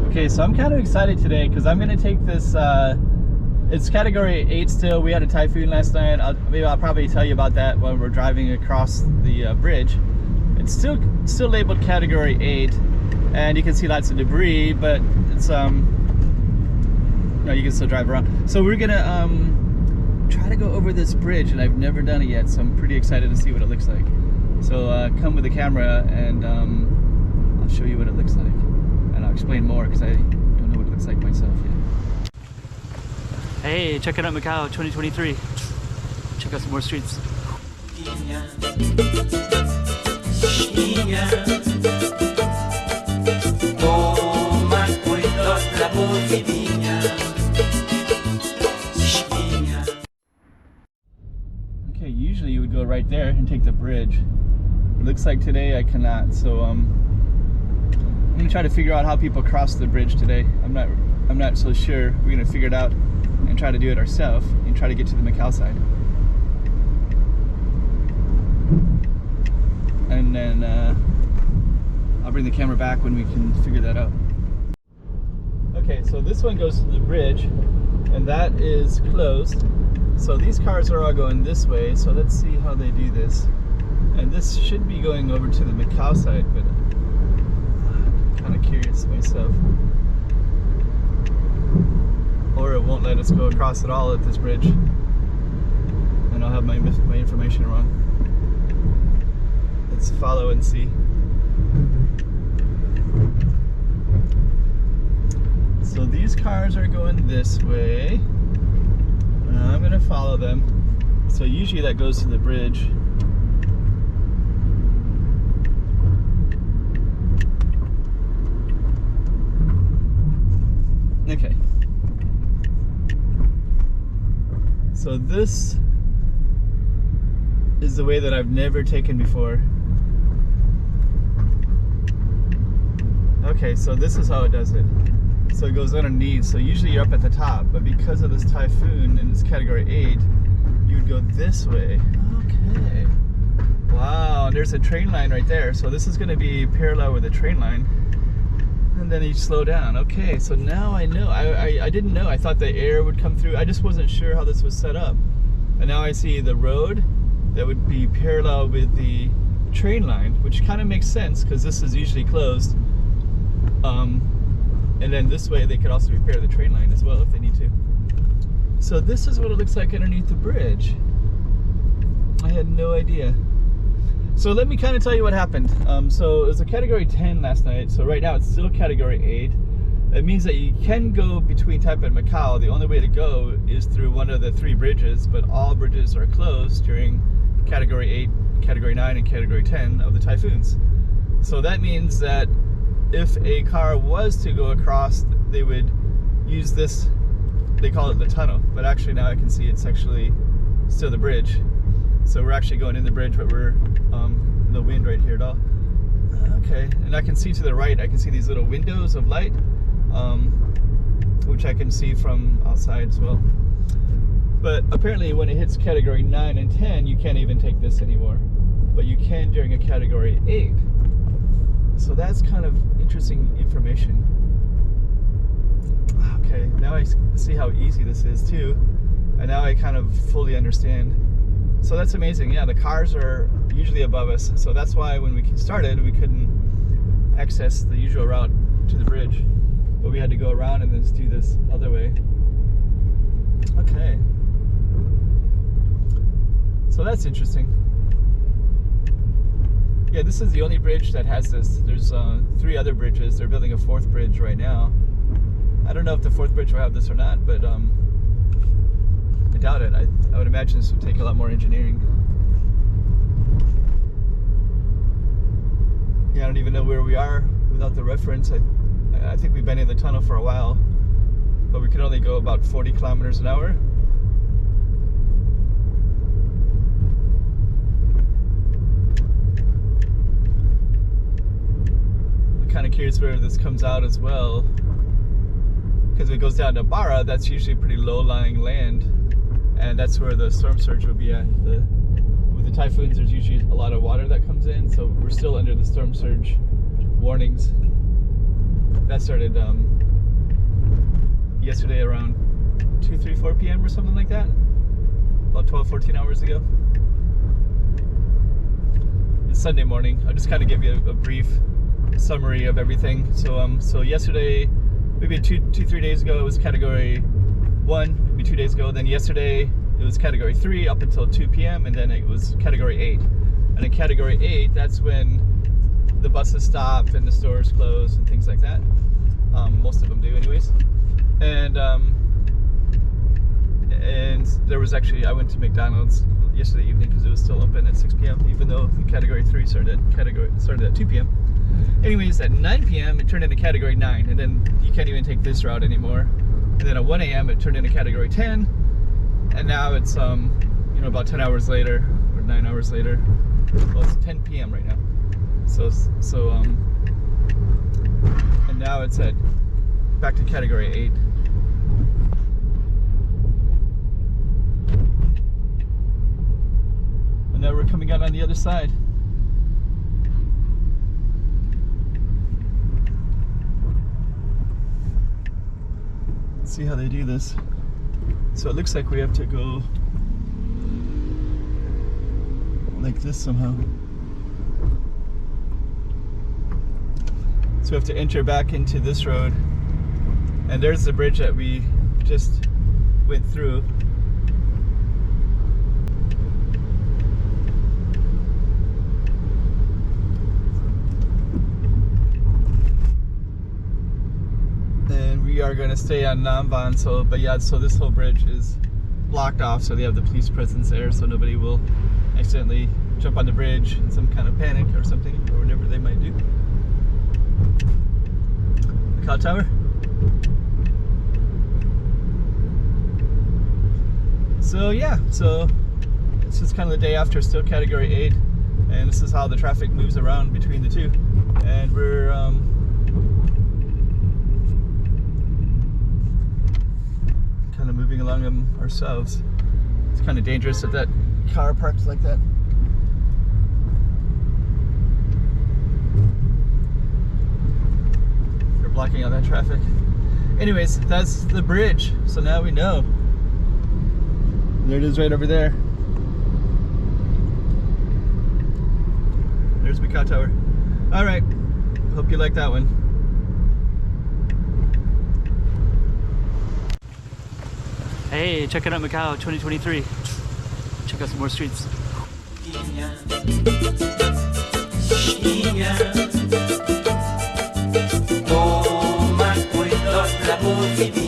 Okay, so I'm kind of excited today because I'm going to take this, it's category 8 still. We had a typhoon last night. Maybe I'll probably tell you about that when we're driving across the bridge. It's still labeled category 8, and you can see lots of debris, but it's, no, you can still drive around. So we're going to try to go over this bridge, and I've never done it yet, so I'm pretty excited to see what it looks like. So come with the camera, and I'll show you what it looks like. And I'll explain more because I don't know what it looks like myself yet. Hey, check it out, Macau 2023. Check out some more streets. Okay, usually you would go right there and take the bridge. It looks like today I cannot, so I'm gonna try to figure out how people cross the bridge today. I'm not so sure. We're gonna figure it out and try to do it ourselves and try to get to the Macau side. And then I'll bring the camera back when we can figure that out. Okay, so this one goes to the bridge, and that is closed. So these cars are all going this way, so let's see how they do this. And this should be going over to the Macau side, but I'm kind of curious myself. Or it won't let us go across at all at this bridge, and I'll have my information wrong. Let's follow and see. So these cars are going this way. I'm gonna follow them. So usually that goes to the bridge. Okay. So this is the way that I've never taken before. Okay, so this is how it does it. So it goes underneath, so usually you're up at the top, but because of this typhoon and it's category 8, you would go this way. Okay. Wow, there's a train line right there. So this is gonna be parallel with the train line. And then you slow down. Okay, so now I know. I didn't know. I thought the air would come through. I just wasn't sure how this was set up. And now I see the road that would be parallel with the train line, which kind of makes sense because this is usually closed. And then this way they could also repair the train line as well if they need to. So this is what it looks like underneath the bridge. I had no idea. So let me kind of tell you what happened. So it was a category 10 last night. So right now it's still category 8. It means that you can go between Taipa and Macau. The only way to go is through one of the 3 bridges, but all bridges are closed during category 8, category 9, and category 10 of the typhoons. So that means that if a car was to go across, they would use this, they call it the tunnel, but actually now I can see it's actually still the bridge. So we're actually going in the bridge, but we're no wind right here at all. Okay, and I can see to the right, I can see these little windows of light, which I can see from outside as well. But apparently when it hits category 9 and 10, you can't even take this anymore, but you can during a category 8. So that's kind of interesting information. Okay, now I see how easy this is too, and now I kind of fully understand. So that's amazing. Yeah, the cars are usually above us, so that's why when we started we couldn't access the usual route to the bridge, but we had to go around and then do this other way. Okay, so that's interesting. Yeah, this is the only bridge that has this. There's 3 other bridges. They're building a 4th bridge right now. I don't know if the 4th bridge will have this or not, but I doubt it. I would imagine this would take a lot more engineering. Yeah, I don't even know where we are without the reference. I think we've been in the tunnel for a while, but we can only go about 40 kilometers an hour. Kind of curious where this comes out as well, because if it goes down to Barra, that's usually pretty low-lying land, and that's where the storm surge would be at. With the typhoons, there's usually a lot of water that comes in, so we're still under the storm surge warnings. That started yesterday around 2, 3, 4 p.m. or something like that. About 12, 14 hours ago. It's Sunday morning. I'll just kind of give you a brief summary of everything. So yesterday, maybe 2-3 days ago, it was category 1, maybe 2 days ago. Then yesterday, it was category 3 up until 2 p.m. and then it was category 8. And in category 8, that's when the buses stop and the stores close and things like that. Most of them do anyways. And there was actually, I went to McDonald's yesterday evening because it was still open at 6 p.m. even though the category 3 started at 2 p.m. Anyways, at 9 p.m. it turned into category 9, and then you can't even take this route anymore. And then at 1 a.m. it turned into category 10, and now it's about 10 hours later or 9 hours later. Well, it's 10 p.m. right now. And now it's back to category 8. And now we're coming out on the other side. Let's see how they do this. So it looks like we have to go like this somehow. So we have to enter back into this road. And there's the bridge that we just went through. And we are going to stay on Namban. So this whole bridge is blocked off. So they have the police presence there, so nobody will accidentally jump on the bridge in some kind of panic or something, or whatever they might do. Macau Tower. So yeah, so this is kind of the day after, still category 8, and this is how the traffic moves around between the two. And we're kind of moving along them ourselves. It's kind of dangerous if that car parks like that. They're blocking all that traffic. Anyways, that's the bridge. So now we know. There it is right over there. There's Macau Tower. Alright, hope you like that one. Hey, check it out, Macau 2023. Check out some more streets. Toma cuidado la